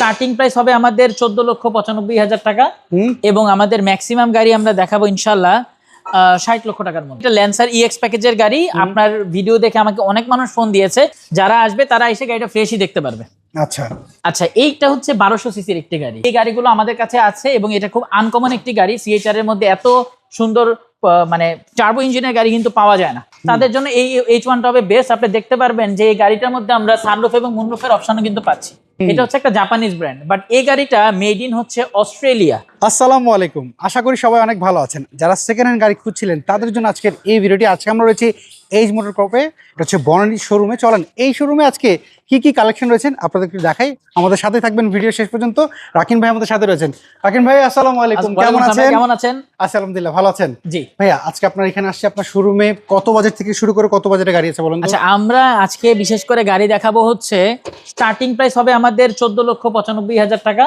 Starting price হবে আমাদের 14,95,000 টাকা এবং আমাদের ম্যাক্সিমাম গাড়ি আমরা দেখাবো ইনশাল্লাহ 60 লক্ষ টাকার মধ্যে। এটা ল্যান্সার ইএক্স প্যাকেজের গাড়ি। আপনার ভিডিও দেখে আমাকে অনেক মানুষ ফোন দিয়েছে, যারা আসবে তারা এসে গাড়িটা ফ্রেশই দেখতে পারবে। আচ্ছা আচ্ছা, এইটা হচ্ছে 1200 সিসির একটি গাড়ি। এই গাড়িগুলো আমাদের কাছে আছে এবং এটা খুব আনকমন একটি গাড়ি। সিএচআর এর মধ্যে এত সুন্দর মানে টার্বো ইঞ্জিনের গাড়ি কিন্তু পাওয়া যায় না। তাদের জন্য এই H1টা হবে বেস্ট। আপনি দেখতে পারবেন যে এই গাড়িটার মধ্যে আমরা সানরুফ এবং মুনরুফের অপশনও কিন্তু পাচ্ছি। এটা হচ্ছে একটা জাপানিজ ব্র্যান্ড, বাট এই গাড়িটা মেড ইন হচ্ছে অস্ট্রেলিয়া। আসসালামু আলাইকুম, আশা করি সবাই অনেক ভালো আছেন। যারা সেকেন্ড হ্যান্ড গাড়ি খুঁজছিলেন তাদের জন্য আজকের এই ভিডিওটি। আজকে আমরা রয়েছি এইচ মোটর কর্পে, এটা হচ্ছে বনানী শোরুমে। চলেন এই শোরুমে আজকে কি কি কালেকশন রয়েছেন আপনাদেরকে দেখাই। আমাদের সাথে থাকবেন ভিডিও শেষ পর্যন্ত। রাকিন ভাই আমাদের সাথে রয়েছেন। রাকিন ভাই আসসালামু আলাইকুম, কেমন আছেন? কেমন আছেন? আলহামদুলিল্লাহ ভালো আছেন। জি ভাইয়া, আজকে আপনার এখানে আসছে, আপনার শোরুমে কত বাজেট থেকে শুরু করে কত বাজেটের গাড়ি আছে বলুন তো? আচ্ছা, আমরা আজকে বিশেষ করে গাড়ি দেখাবো হচ্ছে স্টার্টিং প্রাইস হবে আমাদের 14,95,000 টাকা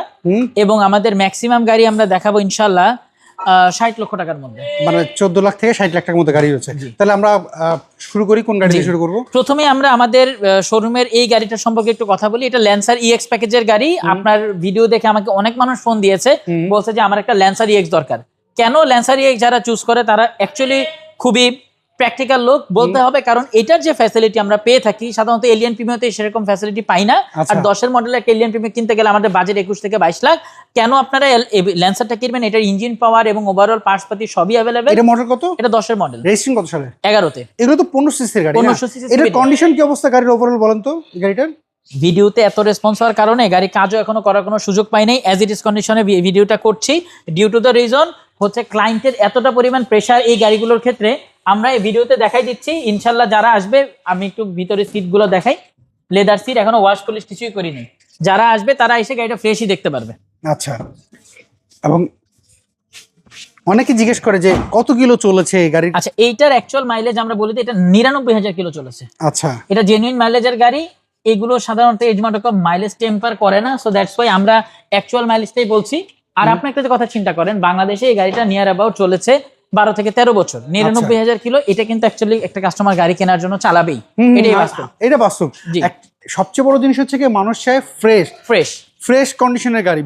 এবং আমাদের ম্যাক্সিমাম গাড়ি আমরা দেখাবো ইনশাল্লাহ 60 লক্ষ টাকার মধ্যে। মানে 14 লাখ থেকে 60 লাখ টাকার মধ্যে গাড়ি রয়েছে। তাহলে আমরা শুরু করি, কোন গাড়ি দিয়ে শুরু করব? প্রথমে আমরা আমাদের শোরুমের এই গাড়িটার সম্পর্কে একটু কথা বলি। এটা ল্যান্সার ইএক্স প্যাকেজের গাড়ি। আপনার ভিডিও দেখে আমাকে অনেক মানুষ ফোন দিয়েছে, বলছে যে আমার একটা ল্যান্সার ইএক্স দরকার। কেন ল্যান্সার ইএক্স যারা চুজ করে তারা অ্যাকচুয়ালি খুবই প্র্যাকটিক্যাল লোক বলতে হবে, কারণ এটার যে ফ্যাসিলিটি আমরা পেয়ে থাকি সাধারণত এলিয়ান প্রিমিয়ামতে সেরকম ফ্যাসিলিটি পাই না। আর 10-এর মডেলের একটা এলিয়ান প্রিমিয়াম কিনতে গেলে আমাদের বাজেট 21 থেকে 22 লাখ। কেন আপনারা ল্যান্সারটা কিনবেন? এটার ইঞ্জিন পাওয়ার এবং ওভারঅল পার্টস পাতি সবই अवेलेबल। এটা মডেল কত? এটা 10-এর মডেল। রেজিস্ট্রেশন কত সালে? 11-তে। এগুলো তো 15 সিসির গাড়ি। 15 সিসি। এটার কন্ডিশন কি অবস্থা গাড়ির ওভারঅল বলেন তো এই গাড়িটার? ভিডিওতে এত রেসপন্স হওয়ার কারণে গাড়ি কাজও এখনো করার কোনো সুযোগ পাই নাই। অ্যাজ ইট ইজ কন্ডিশনে ভিডিওটা করছি ডিউ টু দ্য রিজন হচ্ছে ক্লায়েন্টের এতটা পরিমাণ প্রেশার এই গাড়িগুলোর ক্ষেত্রে। আমরা এই ভিডিওতে দেখাই দিচ্ছি ইনশাল্লাহ। যারা আসবে, আমি একটু ভিতরে সিটগুলো দেখাই, লেদার সিট, এখনো ওয়াশ পলিশ কিছুই করিনি। যারা আসবে তারা এসে গাড়িটা ফ্রেশই দেখতে পারবে। আচ্ছা, এবং অনেকে জিজ্ঞেস করে যে কত কিলো চলেছে এই গাড়ি? আচ্ছা, এইটার অ্যাকচুয়াল মাইলেজ আমরা বলি এটা 99,000 কিলো চলেছে। আচ্ছা, এটা জেনুইন মাইলেজের গাড়ি। এগুলো সাধারণত এজমাটক মাইলেজ টেম্পার করে না, সো দ্যাটস ওয়াই আমরা অ্যাকচুয়াল মাইলেজটাই বলছি। আর আপনি একটা কথা চিন্তা করেন, বাংলাদেশে এই গাড়িটা নিয়ার অ্যাবাউট চলেছে 12 থেকে 13 বছর। 99,000 কিলো, এটা কিন্তু অ্যাকচুয়ালি একটা কাস্টমার গাড়ি কেনার জন্য চালাবেই। এটাই বাস্তব। এটা বাস্তব। সবচেয়ে বড় জিনিস হচ্ছে কি, মানুষ চায় ফ্রেশ কন্ডিশনের গাড়ি,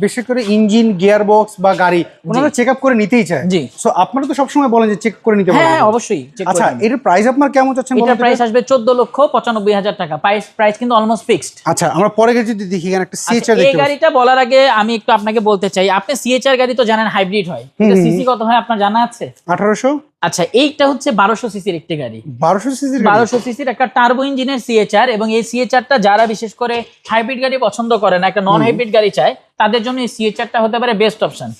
বিশেষ করে ইঞ্জিন, গিয়ার বক্স বা গাড়ি ওনারা চেক আপ করে নিতেই চায়। জি, সো আপনারা তো সবসময় বলেন যে চেক করে নিতে বলেন। হ্যাঁ অবশ্যই। আচ্ছা, এর প্রাইস আপনার কেমন চাচ্ছেন? এটার প্রাইস আসবে 14,95,000 টাকা। প্রাইস কিন্তু অলমোস্ট ফিক্সড। আচ্ছা, আমরা পরে যদি দেখি এখানে একটা সিএচআর দেখতে। এই গাড়িটা বলার আগে আমি একটু আপনাকে বলতে চাই, আপনি সিএচআর গাড়ি তো জানেন হাইব্রিড হয়। এটা সিসি কত হয় আপনার জানা আছে? 1800। আচ্ছা, এইটা হচ্ছে 1200 সিসির একটি গাড়ি। 1200 সিসির একটা টার্বো ইঞ্জিনের সিএচআর। এবং এই সিএচআরটা যারা বিশেষ করে হাইব্রিড গাড়ি পছন্দ করে না, একটা নন হাইব্রিড গাড়ি চায়, তাদের জন্য এই সিএচআরটা হতে পারে বেস্ট অপশন।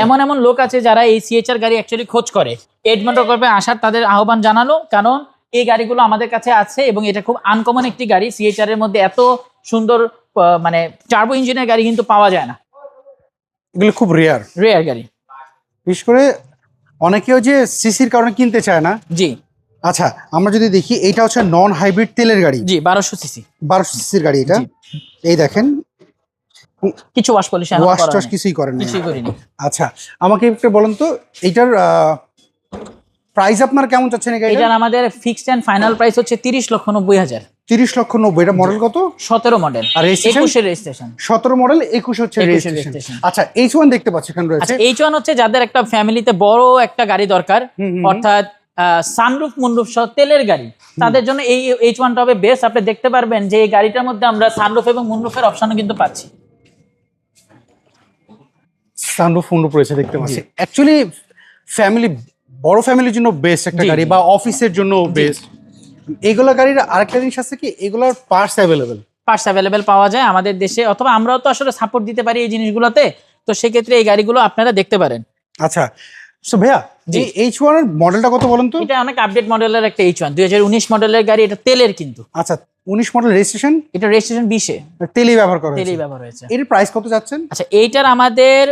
এমন এমন লোক আছে যারা এই সিএচআর গাড়ি অ্যাকচুয়ালি খোঁজ করে। এডমন্ড করবে আসার তাদের আহ্বান জানালো, কারণ এই গাড়িগুলো আমাদের কাছে আছে এবং এটা খুব আনকমন একটি গাড়ি। সিএচআর এর মধ্যে এত সুন্দর মানে টার্বো ইঞ্জিনের গাড়ি কিন্তু পাওয়া যায় না। এগুলো খুব রেয়ার গাড়ি। বিশেষ করে অনেকেও যে সিসির কারণে কিনতে চায় না। জি। আচ্ছা, আমরা যদি দেখি, এইটা হচ্ছে নন হাইব্রিড তেলের গাড়ি। জি, 1200 সিসি। 1200 সিসির গাড়ি এটা। এই দেখেন, কিছু ওয়াশ পলিশ কিছুই করেন না। কিছুই করিনি। আচ্ছা, আমাকে একটু বলেন তো এইটার প্রাইস আপনার কেমন চাচ্ছেন? এটার আমাদের ফিক্সড এন্ড ফাইনাল প্রাইস হচ্ছে 30,90,000। 30,90,000। এটা মডেল কত? 17 মডেল। আর 21 এর রেজিস্ট্রেশন। 17 মডেল, 21 হচ্ছে রেজিস্ট্রেশন। আচ্ছা, H1 দেখতে পাচ্ছি এখানে রয়েছে। আচ্ছা, H1 হচ্ছে যাদের একটা ফ্যামিলিতে বড় একটা গাড়ি দরকার, অর্থাৎ সানরুফ মুনরুফ সহ তেলের গাড়ি, তাদের জন্য এই H1টা হবে বেস্ট। আপনি দেখতে পারবেন যে এই গাড়িটার মধ্যে আমরা সানরুফ এবং মুনরুফের অপশনও কিন্তু পাচ্ছি। সানরুফ মুনরুফ রয়েছে দেখতে পাচ্ছি। অ্যাকচুয়ালি বড় ফ্যামিলির জন্য বেস্ট একটা গাড়ি, বা অফিসের জন্য বেস্ট। এগুলা গাড়ির আরেকটা জিনিস আছে কি, এগুলার পার্টস অ্যাভেলেবেল পাওয়া যায় আমাদের দেশে, অথবা আমরাও তো আসলে সাপোর্ট দিতে পারি এই জিনিসগুলোতে। তো সেক্ষেত্রে এই গাড়িগুলো আপনারা দেখতে পারেন। আচ্ছা, সো ভাইয়া, H1 এর মডেলটা কত বলেন তো? এটা অনেক আপডেট মডেলের একটা H1, 2019 মডেলের গাড়ি। এটা তেলের কিন্তু। আচ্ছা, 19 মডেল রেজিস্ট্রেশন। এটা রেজিস্ট্রেশন 20-এ তেলই ব্যবহার করা হয়েছে। এর প্রাইস কত যাচ্ছেন? আচ্ছা, এইটার আমাদের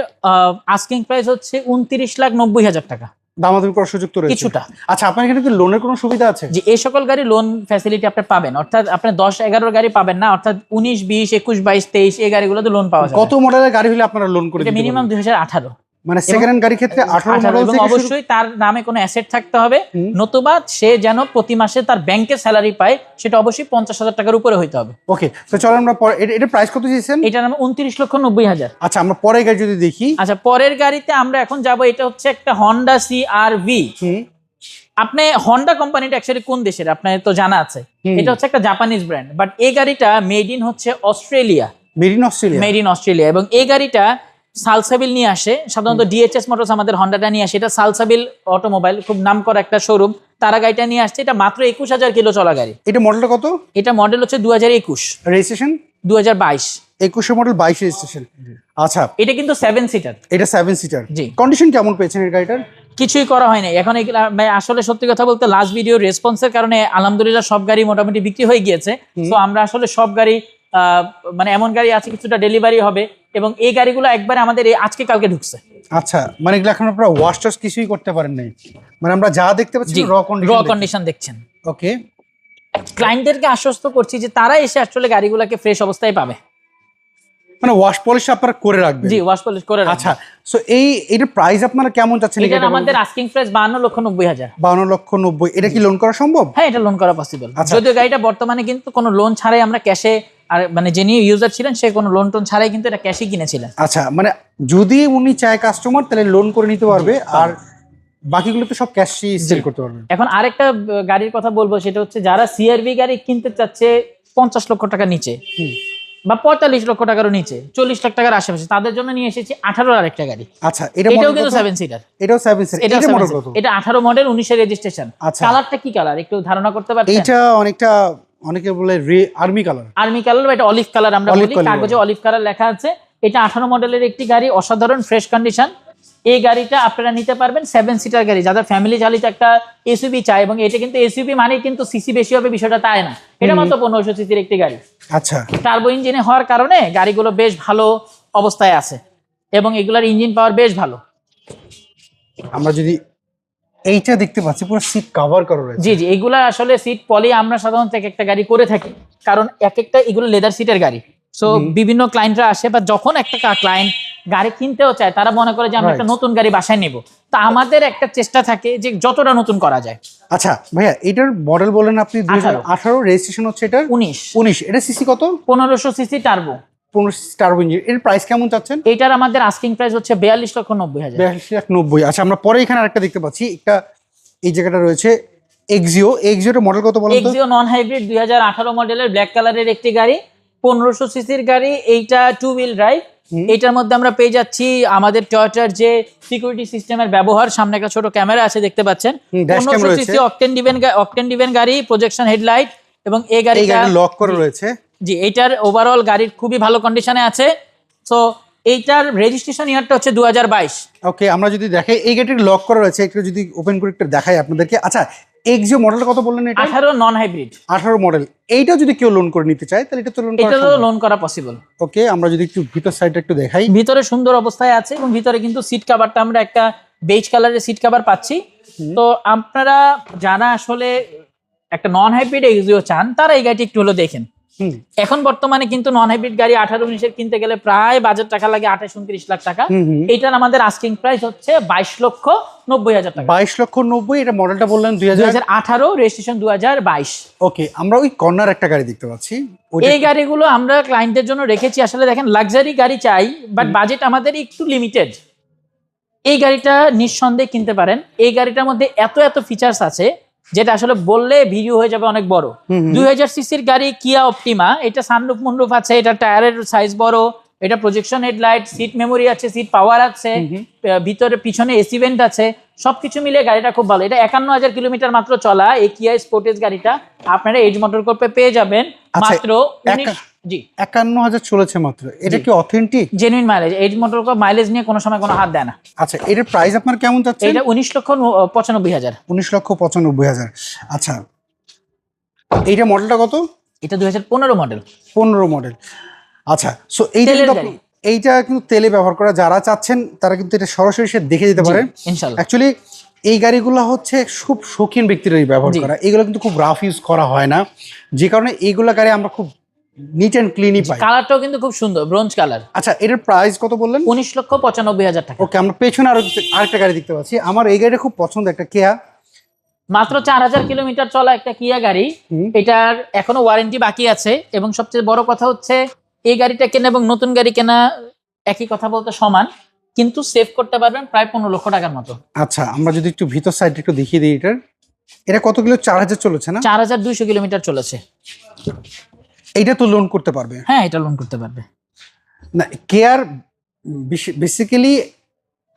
আস্কিং প্রাইস হচ্ছে 29,90,000 টাকা। দামাদামি করার সুযোগ তো রয়েছে কিছুটা। আচ্ছা, আপনার এখানে কি লোনের কোনো সুবিধা আছে? যে এই সকল গাড়ি লোন ফ্যাসিলিটি আপনি পাবেন, অর্থাৎ আপনি 10-11 গাড়ি পাবেন না, অর্থাৎ 19, 20, 21, 22, 23 এই গাড়িগুলোতে লোন পাওয়া যায়। কত মডেলের গাড়ি হলে আপনারা লোন করে দিতে পারবেন? মিনিমাম 2018। মানে সেকেন্ড হ্যান্ড গাড়ির ক্ষেত্রে 18 মডেল এবং থেকে অবশ্যই তার নামে কোনো অ্যাসেট থাকতে হবে, নতুবা সে যেন প্রতি মাসে তার ব্যাংকে স্যালারি পায়, সেটা অবশ্যই 50,000 টাকার উপরে হইতে হবে। ওকে, তো চলো আমরা পরে এটা প্রাইস কত দিয়েছেন? এটার নাম 29,90,000। আচ্ছা, আমরা পরের গাড়ি যদি দেখি। আচ্ছা, পরের গাড়িতে আমরা এখন যাব। এটা হচ্ছে একটা হন্ডা CR-V। আপনি হন্ডা কোম্পানিটা অ্যাকচুয়ালি কোন দেশের আপনার তো জানা আছে, এটা হচ্ছে একটা জাপানিজ ব্র্যান্ড, বাট এই গাড়িটা মেড ইন হচ্ছে অস্ট্রেলিয়া, মেড ইন অস্ট্রেলিয়া। এবং এই গাড়িটা সালসাবিল নিয়ে আসে, সাধারণত DHS মোটরস আমাদের হন্ডাটা নিয়ে আসে, এটা সালসাবিল অটোমোবাইল, খুব নামকরা একটা শোরুম, তারা গাড়িটা নিয়ে আসছে। এটা মাত্র 21,000 কিলো চলা গাড়ি। এটা মডেলটা কত? এটা মডেল হচ্ছে 2021, রেজিস্ট্রেশন 2022, 21 মডেল 22 রেজিস্ট্রেশন। আচ্ছা, এটা কিন্তু 7 সিটার। এটা 7 সিটার। জি। কন্ডিশন কেমন পেয়েছেন এই গাড়িটার? কিছুই করা হয়নি এখন। আসলে সত্যি কথা বলতে লাস্ট ভিডিও রেসপন্সের কারণে আলহামদুলিল্লাহ সব গাড়ি মোটামুটি বিক্রি হয়ে গিয়েছে। তো আমরা আসলে সব গাড়ি মানে এমন গাড়ি আছে কিছুটা ডেলিভারি হবে, এবং এই গাড়িগুলো একবারে আমাদের এই আজকে কালকে ঢুকছে। আচ্ছা, মানে এগুলো এখন আপনারা ওয়াশ টস কিছুই করতে পারেন নাই, মানে আমরা যা দেখতে পাচ্ছি র কন্ডিশন দেখছেন। ওকে, ক্লায়েন্টদেরকে আশ্বস্ত করছি যে তারা এসে আসলে গাড়িগুলোকে ফ্রেশ অবস্থায় পাবে, মানে ওয়াশ পলিশ আপনারা করে রাখবেন। জি, ওয়াশ পলিশ করে রাখবেন। আচ্ছা, সো এটার প্রাইস আপনারা কেমন চাচ্ছেন? এটা আমাদের আস্কিং প্রাইস 52,90,000। 52,90,000। এটা কি লোন করা সম্ভব? হ্যাঁ, এটা লোন করা পসিবল। যদিও গাড়িটা বর্তমানে কিন্তু কোনো লোন ছাড়াই আমরা ক্যাশে, আর মানে যিনি ইউজার ছিলেন সে কোনো লোন টোন ছাড়াই কিন্তু এটা ক্যাশে কিনেছিলেন। আচ্ছা, মানে যদি উনি চায় কাস্টমার তাহলে লোন করে নিতে পারবে, আর বাকিগুলো তো সব ক্যাশই সেল করতে পারবে। এখন আরেকটা গাড়ির কথা বলবো, সেটা হচ্ছে যারা CR-V গাড়ি কিনতে চাচ্ছে 50 লক্ষ টাকার নিচে বা 45 লক্ষ টাকারও নিচে, 40 লাখ টাকার আশেপাশে, তাদের জন্য নিয়ে এসেছি 18 আরেকটা গাড়ি। আচ্ছা, এটাও কিন্তু 7 সিটার। এটাও 7 সিটার। এটা মডেল কত? এটা 18 মডেল, 19 এর রেজিস্ট্রেশন। কালারটা কি কালার একটু ধারণা করতে পারছেন? এটা অনেকটা, অনেকে বলে আর্মি কালার, বা এটা অলিভ কালার আমরা বলি, কাগজে অলিভ কালার লেখা আছে। এটা 18 মডেলের একটি গাড়ি, অসাধারণ ফ্রেশ কন্ডিশন। এই গাড়িটা আপনারা নিতে পারবেন 7 সিটার গাড়ি, যাদের ফ্যামিলি চালিত একটা এসইউভি চায়। এবং এটা কিন্তু এসইউভি মানে কিন্তু সিসি বেশি হবে বিষয়টা তাই না, এটা মাত্র 1500 সিসির একটি গাড়ি। আচ্ছা, টার্বো ইঞ্জিনে হওয়ার কারণে গাড়িগুলো বেশ ভালো অবস্থায় আছে, এবং এগুলার ইঞ্জিন পাওয়ার বেশ ভালো। আমরা যদি এইটা দেখতে পাচ্ছি পুরো সিট কভার করা রয়েছে। জি, এগুলা আসলে সিট পলি আমরা সাধারণত এক একটা গাড়ি করে থাকি, কারণ এক একটা এগুলো লেদার সিটের গাড়ি। সো বিভিন্ন ক্লায়েন্টরা আসে, বা যখন একটা ক্লায়েন্ট গাড়ি কিনতেও চায়, তারা মনে করে যে আমরা একটা নতুন গাড়ি বাসায় নেব, তা আমাদের একটা চেষ্টা থাকে যে যতটা নতুন করা যায়। আচ্ছা ভাইয়া, এটার মডেল বলেন আপনি 2018, রেজিস্ট্রেশন হচ্ছে এটা 19। এটা সিসি কত? 1500 সিসি টার্বো, 15 টার্বো ইঞ্জিন। এর প্রাইস কেমন চাচ্ছেন? এটার আমাদের আস্কিং প্রাইস হচ্ছে 42,90,000। 42,90,000। আচ্ছা, আমরা পরে এখানে আরেকটা দেখতে পাচ্ছি, একটা এই জায়গাটা রয়েছে এক্সিওর মডেল কত বলেন তো? এক্সিও নন হাইব্রিড 2018 মডেলের ব্ল্যাক কালারের একটি গাড়ি, 1500 সিসির গাড়ি। এইটা 2 হুইল ড্রাইভ। এটার মধ্যে আমরা পেয়ে যাচ্ছি আমাদের টয়োটার যে সিকিউরিটি সিস্টেমের ব্যবহার, সামনে একটা ছোট ক্যামেরা আছে দেখতে পাচ্ছেন, 1500 সিসি অকটেন ডিভেন গাড়ি, প্রজেকশন হেডলাইট, এবং এই গাড়িটা লক করা রয়েছে। জি, এইটার ওভারঅল গাড়ির খুবই ভালো কন্ডিশনে আছে। সো এইটার রেজিস্ট্রেশন ইয়ারটা হচ্ছে 2022। ওকে, আমরা যদি দেখাই এই গাড়ির লক করা রয়েছে, একটু যদি ওপেন করে একটু দেখাই আপনাদেরকে। আচ্ছা, এক্সিও মডেলটা কত বললেন? এটা 18 নন হাইব্রিড। 18 মডেল। এইটা যদি কেউ লোন করে নিতে চায় তাহলে এটা তো লোন করা পসিবল। ওকে, আমরা যদি একটু ভিতর সাইডটা একটু দেখাই। ভিতরে সুন্দর অবস্থায় আছে, এবং ভিতরে কিন্তু সিট কভারটা আমরা একটা বেজ কালারের সিট কভার পাচ্ছি। তো আপনারা যারা আসলে একটা নন হাইব্রিড এক্সিও চান, তারা এই গাড়িটি একটু হলো দেখেন। এখন বর্তমানে কিন্তু নন হাইব্রিড গাড়ি 18-19 কিনতে গেলে প্রায় বাজেট টাকা লাগে 28-29 লাখ টাকা। এটার আমাদের আস্কিং প্রাইস হচ্ছে 22,90,000 টাকা। 22,90,000। এটা মডেলটা বললেন 2018, রেজিস্ট্রেশন 2022। ওকে, আমরা ওই কর্নার একটা গাড়ি দেখতে পাচ্ছি। এই গাড়িগুলো আমরা ক্লায়েন্টদের জন্য রেখেছি। আসলে দেখেন, লাক্সারি গাড়ি চাই, বাট বাজেট আমাদের একটু লিমিটেড। এই গাড়িটা নিঃসন্দেহে কিনতে পারেন। এই গাড়িটার মধ্যে এত ফিচার্স আছে যেটা আসলে বললে ভিডিও হয়ে যাবে অনেক বড়। 2000 সিসির গাড়ি কিয়া অপটিমা, এটা সানরুফ মুনরুফ আছে, এটা টায়ারের সাইজ বড়, এটা প্রজেকশন হেডলাইট, সিট মেমোরি আছে, সিট পাওয়ার আছে, ভিতরে পিছনে এসি ভেন্ট আছে, সবকিছু মিলে গাড়িটা খুব ভালো। এটা 51,000 কিলোমিটার মাত্র চলা এই কিয়া স্পোর্টেজ গাড়িটা আপনারা এজ মোটর কর্পে পেয়ে যাবেন মাত্র 51,000 চলেছে মাত্র। এটা কি অথেন্টিক জেনুইন মাইলেজ? এজ মোটর কর্প মাইলেজ নিয়ে কোনো সময় কোনো হাত দেয় না। আচ্ছা, এটার প্রাইস আপনার কেমন যাচ্ছে? এটা 19,95,000। 19,95,000। আচ্ছা, এইটা মডেলটা কত? এটা 2015 মডেল। 15 মডেল। আচ্ছা, সো এইটা কিন্তু তেলে ব্যবহার করা, যারা চাচ্ছেন তারা কিন্তু এটা সরাসরি সে দেখে যেতে পারেন ইনশাআল্লাহ। অ্যাকচুয়ালি এই গাড়িগুলো হচ্ছে খুব শৌখিন ব্যক্তিরাই ব্যবহার করা, এগুলো কিন্তু খুব রাফ ইউজ করা হয় না, যে কারণে এইগুলো গাড়ি আমরা খুব নিট অ্যান্ড ক্লিনই পাই। কালারটাও কিন্তু খুব সুন্দর, ব্রোঞ্জ কালার। আচ্ছা, এটার প্রাইস কত বললেন? 19,95,000 টাকা। ওকে, আমরা পেছনে আরেকটা গাড়ি দেখতে পাচ্ছি। আমার এই গাড়িটা খুব পছন্দ, একটা কেয়া। মাত্র 4000 কিলোমিটার চলা একটা কিয়া গাড়ি। এটার এখনো ওয়ারেন্টি বাকি আছে, এবং সবচেয়ে বড় কথা হচ্ছে এই গাড়িটা কেনা এবং নতুন গাড়ি কেনা একই কথা বলতে সমান, কিন্তু সেভ করতে পারবেন প্রায় 15 লক্ষ টাকার মতো। আচ্ছা, আমরা যদি একটু ভিতর সাইড একটু দেখিয়ে দিই এটা কত কিলো? 4000 চলেছে না? 4200 কিলোমিটার চলেছে। এইটা তো লোন করতে পারবে? হ্যাঁ, এটা লোন করতে পারবে। না, কেয়ার বেসিক্যালি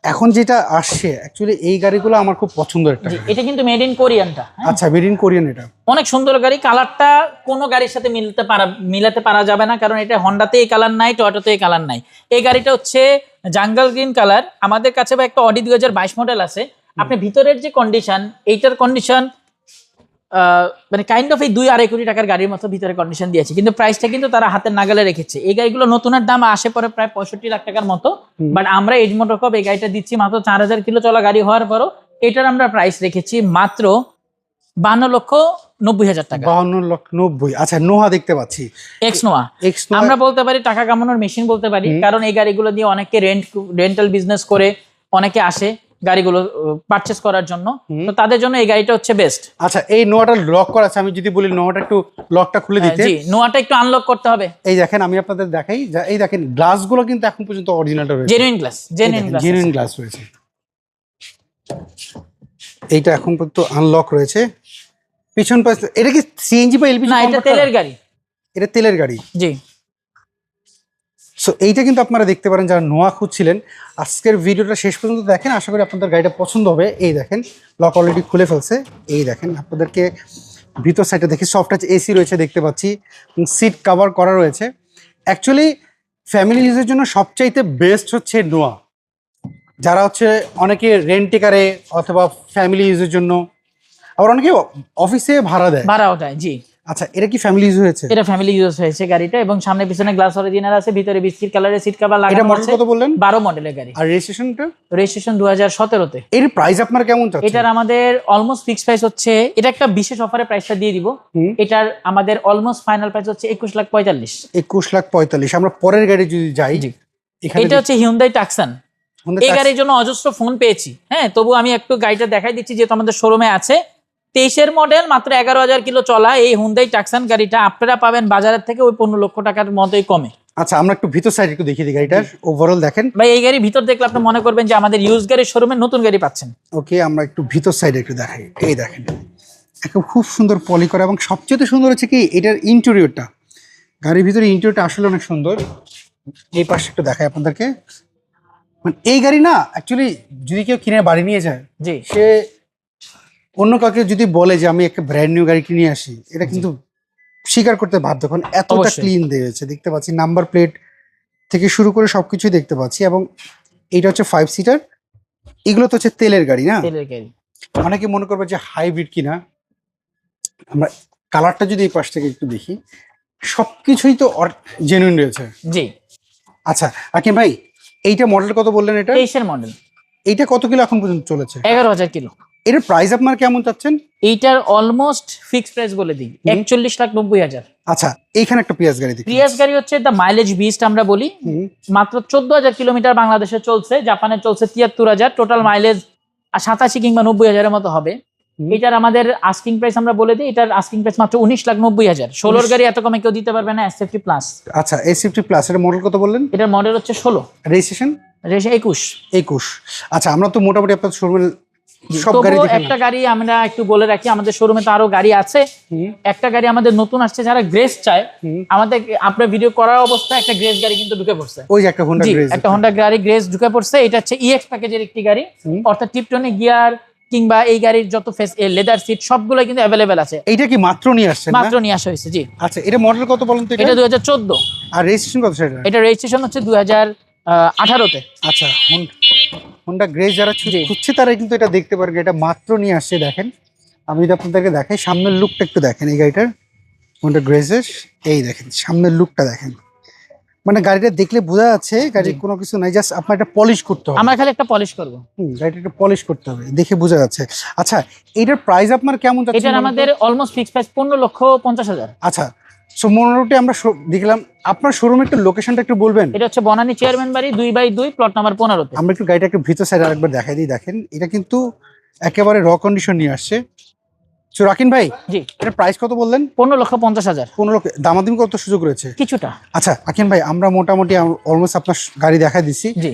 এখন যেটা আসছে, অ্যাকচুয়ালি এই গাড়িগুলো আমার খুব পছন্দের একটা গাড়ি। এটা কিন্তু মেড ইন কোরিয়ানটা। আচ্ছা, মেড ইন কোরিয়ান। এটা অনেক সুন্দর গাড়ি। কালারটা কোনো গাড়ির সাথে মিলাতে পারা যাবে না, কারণ এটা হন্ডাতে এই কালার নাই, টয়োটাতে এই কালার নাই। এই গাড়িটা হচ্ছে জাঙ্গল গ্রিন কালার। আমাদের কাছে বা একটা অডি 2022 মডেল আছে। আপনি ভিতরের যে কন্ডিশন, এইটার কন্ডিশন মানে কাইন্ড অফ এই 2-2.5 কোটি টাকার গাড়ির মতো ভিতরে কন্ডিশন দিয়েছে, কিন্তু প্রাইসটা কিন্তু তারা হাতের নাগালে রেখেছে। এই গাড়িগুলো নতুনের দাম আসে পরে প্রায় 65 লাখ টাকার মতো, বাট আমরা এজ মোটর কপ এই গাড়িটা দিচ্ছি মাত্র 4000 কিলো চলা গাড়ি হওয়ার পরও এটার আমরা প্রাইস রেখেছি মাত্র 52,90,000 টাকা। 52,90,000। আচ্ছা, নোহা দেখতে পাচ্ছি, এক্স নোয়া। আমরা বলতে পারি টাকা কামানোর মেশিন বলতে পারি, কারণ এই গাড়িগুলো দিয়ে অনেকে রেন্টাল বিজনেস করে অনেকে আসে গাড়িগুলো পারচেজ করার জন্য, তো তাদের জন্য এই গাড়িটা হচ্ছে বেস্ট। আচ্ছা, এই নোয়াটা লক করা আছে, আমি যদি বলি নোয়াটা একটু লকটা খুলে দিতে। জি, নোয়াটা একটু আনলক করতে হবে। এই দেখেন, আমি আপনাদের দেখাই, এই দেখেন গ্লাসগুলো কিন্তু এখন পর্যন্ত অরিজিনালটা রয়েছে, জেনুইন গ্লাস, জেনুইন গ্লাস রয়েছে। এইটা এখন পর্যন্ত আনলক রয়েছে। পিছন পাশ, এটা কি সিএনজি বা এলপিজি? না, এটা তেলের গাড়ি। এটা তেলের গাড়ি, জি। সো এইটা কিন্তু আপনারা দেখতে পারেন যারা নোয়া খুঁজছিলেন। আজকের ভিডিওটা শেষ পর্যন্ত দেখেন, আশা করি আপনাদের গাড়িটা পছন্দ হবে। এই দেখেন, লক অলরেডি খুলে ফেলছে। এই দেখেন, আপনাদেরকে ভিতর সাইডে দেখি সফট টাচ এসি রয়েছে দেখতে পাচ্ছি, সিট কভার করা রয়েছে। অ্যাকচুয়ালি ফ্যামিলি ইউজের জন্য সবচাইতে বেস্ট হচ্ছে নোয়া। যারা হচ্ছে অনেকে রেন্টিকারে অথবা ফ্যামিলি ইউজের জন্য, আবার অনেকে অফিসে ভাড়া দেয়। জি। আচ্ছা, এটা কি ফ্যামিলি ইউজ হয়েছে? এটা ফ্যামিলি ইউজ হয়েছে গাড়িটা, এবং সামনে পিছনে গ্লাস অরিজিনাল আছে, ভিতরে বিস্কিট কালারের সিট কভার লাগানো আছে। এটা মডেল কত বললেন? 12 মডেলের গাড়ি। আর রেজিস্ট্রেশনটা? রেজিস্ট্রেশন 2017 তে। এর প্রাইস আপনার কেমন চাচ্ছেন? এটার আমাদের অলমোস্ট ফিক্স প্রাইস হচ্ছে, এটা একটা বিশেষ অফারে প্রাইসটা দিয়ে দিব। এটার আমাদের অলমোস্ট ফাইনাল প্রাইস হচ্ছে 21,45,000। 21,45,000। আমরা পরের গাড়ি যদি যাই, এটা হচ্ছে হিউন্ডাই টাকসান। এই গাড়ির জন্য অজস্র ফোন পেয়েছি, হ্যাঁ, তবু আমি একটু গাড়িটা দেখাই দিচ্ছি, যেহেতু আমাদের শোরুমে আছে। 23-এর মডেল, মাত্র 11,000 কিলো চলা এই হুন্ডাই টাকসান গাড়িটা আপনারা পাবেন বাজারের থেকে ওই 15 লক্ষ টাকার মতোই কমে। আচ্ছা, আমরা একটু ভিতর সাইড একটু দেখিয়ে দিই গাড়িটার ওভারঅল দেখেন। ভাই, এই গাড়ি ভিতর দেখলে আপনি মনে করবেন যে আমাদের ইউজ গাড়ির শোরুমে নতুন গাড়ি পাচ্ছেন। ওকে, আমরা একটু ভিতর সাইডে একটু দেখাই। এই দেখেন, একদম খুব সুন্দর পলি করা, এবং সবচেয়ে সুন্দর হচ্ছে কি এটার ইন্টেরিয়রটা। গাড়ির ভিতরে ইন্টেরিয়রটা আসলে অনেক সুন্দর। এই পাশে একটু দেখাই আপনাদেরকে। মানে এই গাড়ি না, অ্যাকচুয়ালি যদি কেউ কিনে বাড়ি নিয়ে যায়, জি, সে অন্য কাউকে যদি বলে যে আমি একটা ব্র্যান্ড নিউ গাড়ি কিনে আসি, এটা কিন্তু স্বীকার করতে বাধ্য, কারণ এতটা ক্লিন দিয়েছে। দেখতে পাচ্ছি নাম্বার প্লেট থেকে শুরু করে সবকিছুই দেখতে পাচ্ছি। এবং এইটা হচ্ছে 5 সিটার। এগুলো তো হচ্ছে তেলের গাড়ি না? তেলের গাড়ি। অনেকে মনে করবে যে হাইব্রিড কিনা। আমরা কালারটা যদি এই পাশ থেকে একটু দেখি, সবকিছুই তো জেনুইন রয়েছে। জি। আচ্ছা আকিম ভাই, এইটা মডেল কত বললেন? এটা 23-এর মডেল। এইটা কত কিলো এখন পর্যন্ত চলেছে? 11,000 কিলো। এর প্রাইস আপনার কেমন চাচ্ছেন? এইটার অলমোস্ট ফিক্স প্রাইস বলে দিই 41,90,000। আচ্ছা, এইখানে একটা পিয়াস গাড়ি দেখি। পিয়াস গাড়ি হচ্ছে দ্য মাইলেজ বিস্ট আমরা বলি। মাত্র 14,000 কিলোমিটার বাংলাদেশে চলছে, জাপানে চলছে 73,000। টোটাল মাইলেজ 87 কিংবা 90,000-এর মতো হবে। এটার আমাদের আস্কিং প্রাইস আমরা বলে দিই, এটার আস্কিং প্রাইস মাত্র 19,90,000। 16-র গাড়ি এত কমে কেউ দিতে পারবে না। SFT plus. আচ্ছা, এসএফটি প্লাস এর মডেল কত বললেন? এটার মডেল হচ্ছে 16। রেজিস্ট্রেশন? রেজিস্ট্রেশন 21। আচ্ছা, আমরা তো মোটামুটি আপনার শোরুমে সব গাড়ি দেখি। একটা গাড়ি আমরা একটু বলে রাখি, আমাদের শোরুমে তো আরো গাড়ি আছে। একটা গাড়ি আমাদের নতুন আসছে, যারা গ্রেস চায়, আমাদের আপনার ভিডিও করার অবস্থায় একটা গ্রেস গাড়ি কিন্তু ঢুকে পড়ছে। ওই যে একটা হোন্ডা গ্রেস, একটা হোন্ডা গাড়ি গ্রেস ঢুকে পড়ছে। এটা হচ্ছে ইএক্স প্যাকেজের একটি গাড়ি, অর্থাৎ টিপটনে গিয়ার কিংবা এই গাড়ির যত লেদার সিট সবগুলো কিন্তু অ্যাভেলেবেল আছে। এইটা কি মাত্র নিয়ে আসছে? মাত্র নিয়ে আসা হয়েছে। জি। আচ্ছা, এটা মডেল কত বলেন তো? এটা 2014। আর রেজিস্ট্রেশন কত সেটা? এটা রেজিস্ট্রেশন হচ্ছে 2018-তে। আচ্ছা, হোন্ডা গ্রেস যারা খুঁজছে তারা কিন্তু এটা দেখতে পারবে। এটা মাত্র নিয়ে আসছে। দেখেন, আমি যদি আপনাদেরকে দেখাই, সামনের লুকটা একটু দেখেন এই গাড়িটার, হোন্ডা গ্রেসের। এই দেখেন সামনের লুকটা দেখেন, মানে গাড়িটা দেখলে বোঝা যাচ্ছে গাড়ির কোনো কিছু নাই, জাস্ট আপনার একটা পলিশ করতে হবে। আমরা খালি একটা পলিশ করব। গাড়িটা একটু পলিশ করতে হবে, দেখে বোঝা যাচ্ছে। আচ্ছা, এটার প্রাইস আপনার কেমন যাচ্ছে? এটার আমাদের অলমোস্ট ফিক্স প্রাইস 15,50,000। আচ্ছা, সো মোটামুটি আমরা দেখলাম। আপনার শোরুমের একটু লোকেশনটা একটু বলবেন? এটা হচ্ছে বনানী চেয়ারম্যান বাড়ি 2/2 প্লট নাম্বার 15-তে। আমরা একটু গাড়িটা একটু ভিতর সাইডে আরেকবার দেখাই দিই। দেখেন এটা কিন্তু একেবারে র কন্ডিশন নিয়ে আসছে। সো রাকিন ভাই, জি, এটার প্রাইস কত বললেন? 15,50,000। 15 লক্ষ। দামাদামি কত সুযোগ রয়েছে? কিছুটা। আচ্ছা রাকিন ভাই, আমরা মোটামুটি অলমোস্ট আপনার গাড়ি দেখাই দিচ্ছি। জি,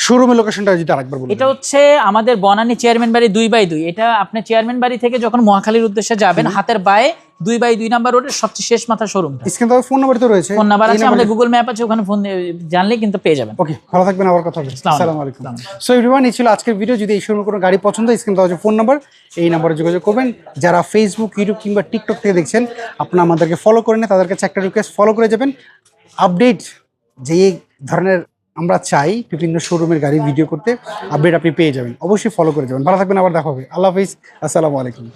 শোরুমের লোকেশনটা যদি আরেকবার বলুন। এটা হচ্ছে আমাদের বনানী চেয়ারম্যান বাড়ি 2/2। এটা আপনি চেয়ারম্যান বাড়ি থেকে যখন মহাখালীর উদ্দেশ্যে যাবেন, হাতের বায়ে 2/2 নাম্বার রোডের সবচেয়ে শেষ মাথা শোরুমটা। স্ক্রিন তো ফোন নাম্বার তো রয়েছে। ফোন নাম্বার আছে, আমাদের গুগল ম্যাপ আছে, ওখানে ফোন জানলে কিন্তু পেয়ে যাবেন। ওকে, ভালো থাকবেন, আবার কথা হবে। আসসালামু আলাইকুম। সো এভরিওয়ান, এই ছিল আজকের ভিডিও। যদি এই শোরুমের কোনো গাড়ি পছন্দ হয়, স্ক্রিন তো আছে ফোন নাম্বার, এই নাম্বারে যোগাযোগ করবেন। যারা ফেসবুক, ইউটিউব কিংবা টিকটক থেকে দেখছেন, আপনারা আমাদেরকে ফলো করে নেন। তাদের কাছে একটা রিকোয়েস্ট, ফলো করে যাবেন। আপডেট যে ধরনের আমরা চাই বিভিন্ন শোরুমের গাড়ি ভিডিও করতে, আপডেট আপনি পেয়ে যাবেন। অবশ্যই ফলো করে যাবেন। ভালো থাকবেন, আবার দেখা হবে। আল্লাহ হাফিজ, আসসালামু আলাইকুম।